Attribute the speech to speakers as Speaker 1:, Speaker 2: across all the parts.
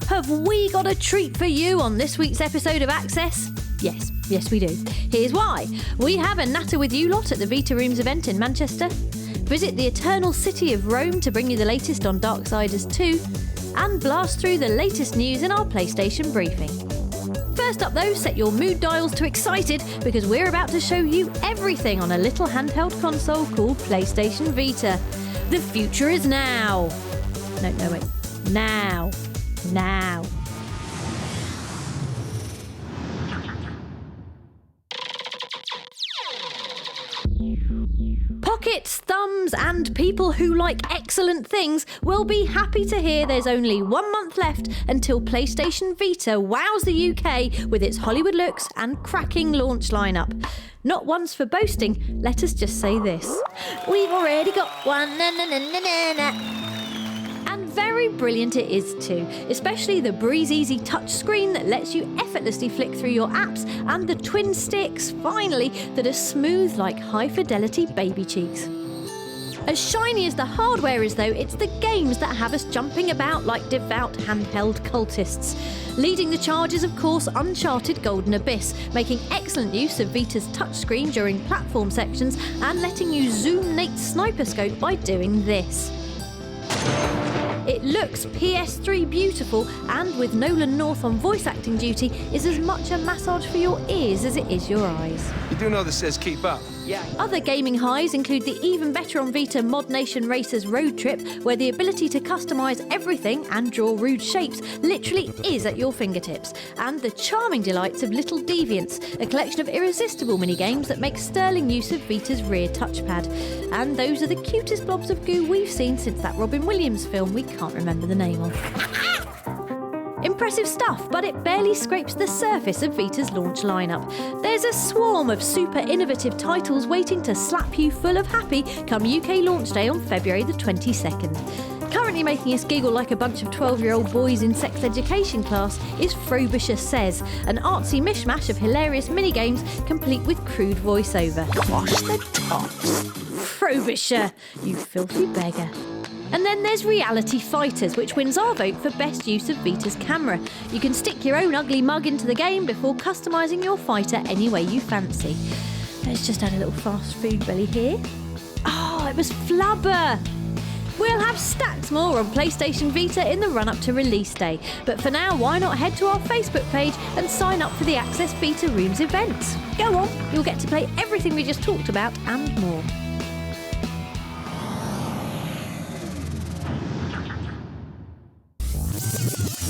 Speaker 1: Have we got a treat for you on this week's episode of Access? Yes we do. Here's why. We have a natter with you lot at the Vita Rooms event in Manchester. Visit the Eternal City of Rome to bring you the latest on Darksiders 2. And blast through the latest news in our PlayStation briefing. First up though, set your mood dials to excited because we're about to show you everything on a little handheld console called PlayStation Vita. The future is now. No, wait. Now. Pockets, thumbs, and people who like excellent things will be happy to hear there's only 1 month left until PlayStation Vita wows the UK with its Hollywood looks and cracking launch lineup. Not once for boasting, let us just say this. We've already got one, And very brilliant it is too, especially the breeze-easy touchscreen that lets you effortlessly flick through your apps and the twin sticks, finally, that are smooth like high-fidelity baby cheeks. As shiny as the hardware is though, it's the games that have us jumping about like devout handheld cultists. Leading the charge is of course Uncharted Golden Abyss, making excellent use of Vita's touchscreen during platform sections and letting you zoom Nate's sniper scope by doing this. It looks PS3 beautiful and with Nolan North on voice acting duty is as much a massage for your ears as it is your eyes.
Speaker 2: You do know this says keep up.
Speaker 1: Yeah. Other gaming highs include the even better on Vita Mod Nation Racers Road Trip, where the ability to customise everything and draw rude shapes literally is at your fingertips, and the charming delights of Little Deviants, a collection of irresistible mini-games that make sterling use of Vita's rear touchpad. And those are the cutest blobs of goo we've seen since that Robin Williams film we can't remember the name of. Impressive stuff, but it barely scrapes the surface of Vita's launch lineup. There's a swarm of super innovative titles waiting to slap you full of happy come UK launch day on February the 22nd. Currently making us giggle like a bunch of 12-year-old boys in sex education class is Frobisher Says, an artsy mishmash of hilarious minigames complete with crude voiceover. Wash the tops. Frobisher, you filthy beggar. And then there's Reality Fighters, which wins our vote for best use of Vita's camera. You can stick your own ugly mug into the game before customising your fighter any way you fancy. Let's just add a little fast food belly here. Oh, it was flubber! We'll have stacks more on PlayStation Vita in the run-up to release day. But for now, why not head to our Facebook page and sign up for the Access Vita Rooms event? Go on, you'll get to play everything we just talked about and more.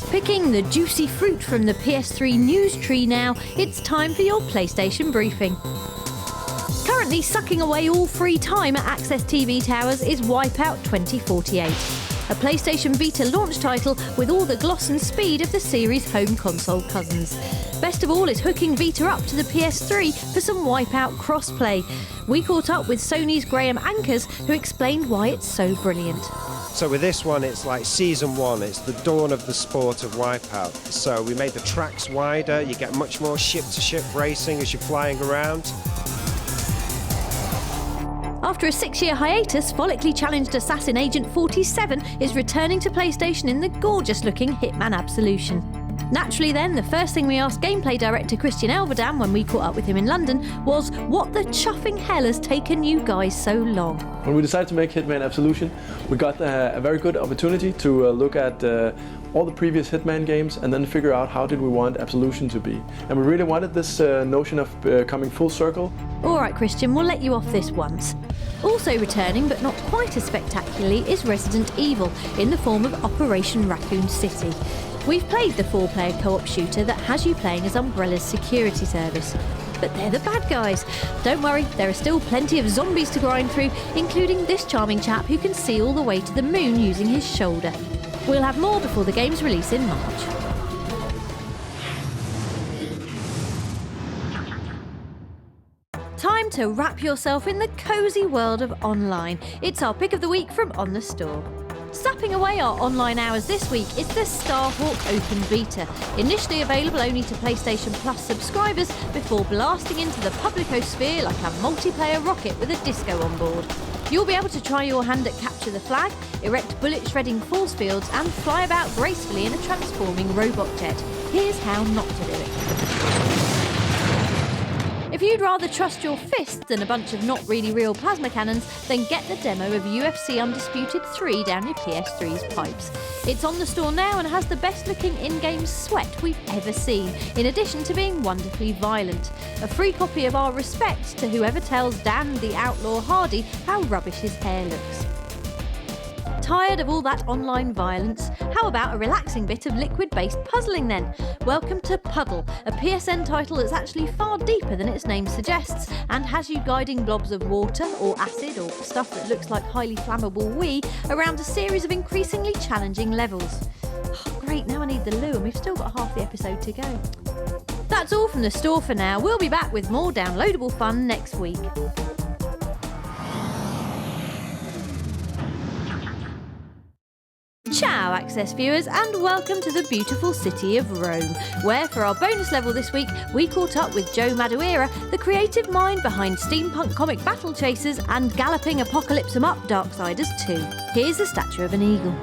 Speaker 1: Picking the juicy fruit from the PS3 news tree now, it's time for your PlayStation briefing. Currently sucking away all free time at Access TV Towers is Wipeout 2048, a PlayStation Vita launch title with all the gloss and speed of the series' home console cousins. Best of all is hooking Vita up to the PS3 for some Wipeout crossplay. We caught up with Sony's Graham Ankers, who explained why it's so brilliant.
Speaker 3: So with this one, it's like season 1, it's the dawn of the sport of Wipeout. So we made the tracks wider, you get much more ship-to-ship racing as you're flying around.
Speaker 1: After a 6-year hiatus, follically challenged assassin Agent 47 is returning to PlayStation in the gorgeous-looking Hitman Absolution. Naturally then, the first thing we asked gameplay director Christian Elverdam when we caught up with him in London was what the chuffing hell has taken you guys so long?
Speaker 4: When we decided to make Hitman Absolution, we got a very good opportunity to look at all the previous Hitman games and then figure out how did we want Absolution to be. And we really wanted this notion of coming full circle.
Speaker 1: Alright Christian, we'll let you off this once. Also returning, but not quite as spectacularly, is Resident Evil in the form of Operation Raccoon City. We've played the 4-player co-op shooter that has you playing as Umbrella's security service. But they're the bad guys. Don't worry, there are still plenty of zombies to grind through, including this charming chap who can see all the way to the moon using his shoulder. We'll have more before the game's release in March. Time to wrap yourself in the cosy world of online. It's our pick of the week from On The Store. Sapping away our online hours this week is the Starhawk Open Beta, initially available only to PlayStation Plus subscribers before blasting into the publicosphere like a multiplayer rocket with a disco on board. You'll be able to try your hand at capture the flag, erect bullet-shredding force fields and fly about gracefully in a transforming robot jet. Here's how not to do it. If you'd rather trust your fists than a bunch of not really real plasma cannons, then get the demo of UFC Undisputed 3 down your PS3's pipes. It's on the store now and has the best looking in-game sweat we've ever seen, in addition to being wonderfully violent. A free copy of our respect to whoever tells Dan the Outlaw Hardy how rubbish his hair looks. Tired of all that online violence? How about a relaxing bit of liquid-based puzzling then? Welcome to Puddle, a PSN title that's actually far deeper than its name suggests and has you guiding blobs of water or acid or stuff that looks like highly flammable wee around a series of increasingly challenging levels. Oh, great, now I need the loo and we've still got half the episode to go. That's all from the store for now. We'll be back with more downloadable fun next week. Ciao Access viewers and welcome to the beautiful city of Rome, where for our bonus level this week we caught up with Joe Madureira, the creative mind behind steampunk comic Battle Chasers and galloping apocalypse 'em up Darksiders 2. Here's the statue of an eagle.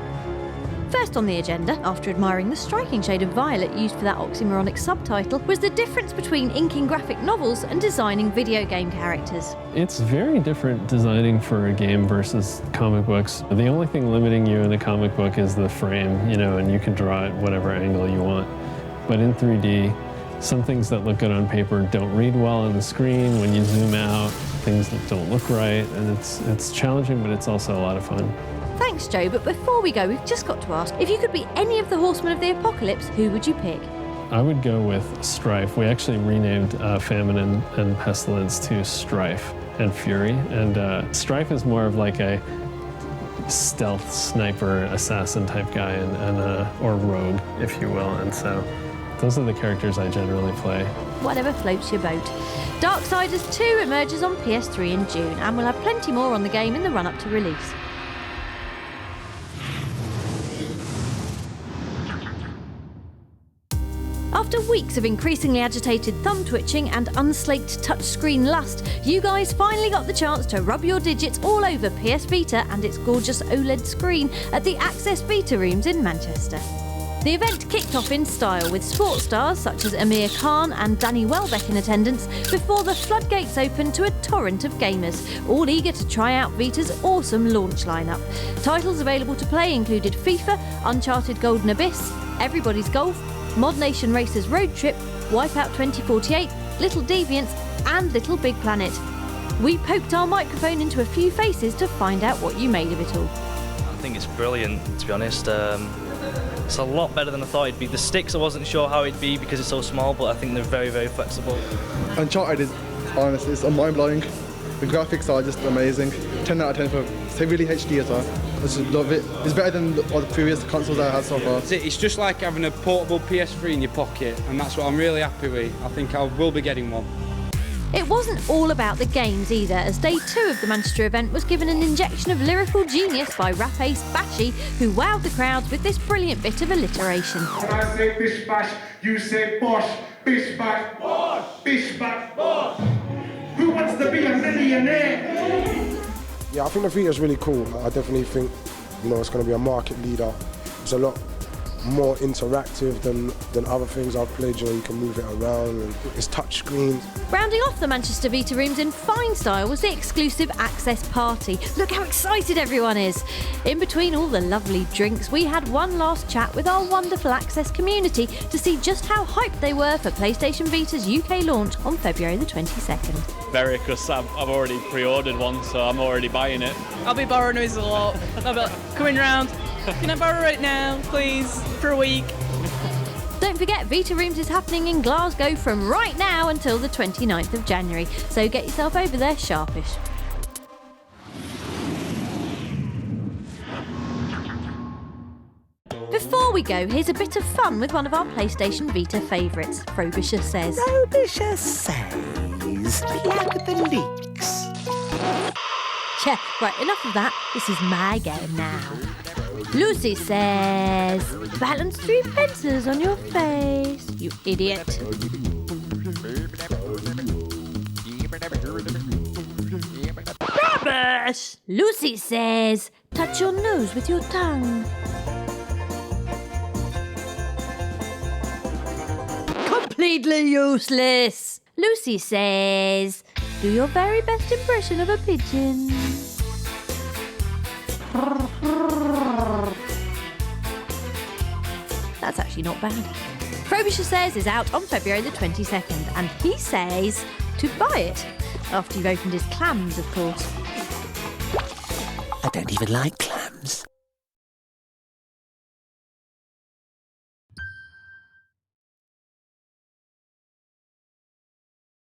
Speaker 1: First on the agenda, after admiring the striking shade of violet used for that oxymoronic subtitle, was the difference between inking graphic novels and designing video game characters.
Speaker 2: It's very different designing for a game versus comic books. The only thing limiting you in a comic book is the frame, and you can draw it whatever angle you want. But in 3D, some things that look good on paper don't read well on the screen. When you zoom out, things don't look right, and it's challenging, but it's also a lot of fun.
Speaker 1: Thanks, Joe, but before we go, we've just got to ask, if you could be any of the Horsemen of the Apocalypse, who would you pick?
Speaker 2: I would go with Strife. We actually renamed Famine and Pestilence to Strife and Fury, and Strife is more of like a stealth sniper assassin type guy, or rogue, if you will, and so those are the characters I generally play.
Speaker 1: Whatever floats your boat. Darksiders 2 emerges on PS3 in June, and we'll have plenty more on the game in the run-up to release. After weeks of increasingly agitated thumb twitching and unslaked touchscreen lust, you guys finally got the chance to rub your digits all over PS Vita and its gorgeous OLED screen at the Access Beta Rooms in Manchester. The event kicked off in style with sports stars such as Amir Khan and Danny Welbeck in attendance before the floodgates opened to a torrent of gamers, all eager to try out Vita's awesome launch lineup. Titles available to play included FIFA, Uncharted Golden Abyss, Everybody's Golf, Mod Nation Racers Road Trip, Wipeout 2048, Little Deviants and Little Big Planet. We poked our microphone into a few faces to find out what you made of it all.
Speaker 5: I think it's brilliant, to be honest. It's a lot better than I thought it'd be. The sticks I wasn't sure how it'd be because it's so small, but I think they're very, very flexible.
Speaker 6: Uncharted is, honestly, it's mind-blowing. The graphics are just amazing. 10 out of 10 for, it's really HD as well. I just love it. It's better than all the previous consoles I had so far.
Speaker 7: It's just like having a portable PS3 in your pocket, and that's what I'm really happy with. I think I will be getting one.
Speaker 1: It wasn't all about the games either, as day 2 of the Manchester event was given an injection of lyrical genius by rap ace Bashy, who wowed the crowds with this brilliant bit of alliteration.
Speaker 8: When I say bish bash, you say bosh, bish bash, bosh, bish bash, bosh. Who wants to be a millionaire?
Speaker 9: Yeah, I think the Vita is really cool. I definitely think, it's going to be a market leader. It's a lot more interactive than other things I've played. You can move it around and it's touch screens.
Speaker 1: Rounding off the Manchester Vita Rooms in fine style was the exclusive Access Party. Look how excited everyone is. In between all the lovely drinks, we had one last chat with our wonderful Access community to see just how hyped they were for PlayStation Vita's UK launch on February the 22nd.
Speaker 10: Very, because I've already pre-ordered one, so I'm already buying it.
Speaker 11: I'll be borrowing it a lot. I'll be like, coming round. Can I borrow it now, please, for a week?
Speaker 1: Don't forget, Vita Rooms is happening in Glasgow from right now until the 29th of January, so get yourself over there sharpish. Before we go, here's a bit of fun with one of our PlayStation Vita favourites, Frobisher Says.
Speaker 12: Frobisher Says, plug the leaks.
Speaker 1: Yeah, right, enough of that. This is my game now. Lucy says, balance 3 pencils on your face, you idiot. Rubbish! Lucy says, touch your nose with your tongue. Completely useless. Lucy says, do your very best impression of a pigeon. That's actually not bad. Frobisher Says is out on February the 22nd, and he says to buy it. After you've opened his clams, of course.
Speaker 12: I don't even like clams.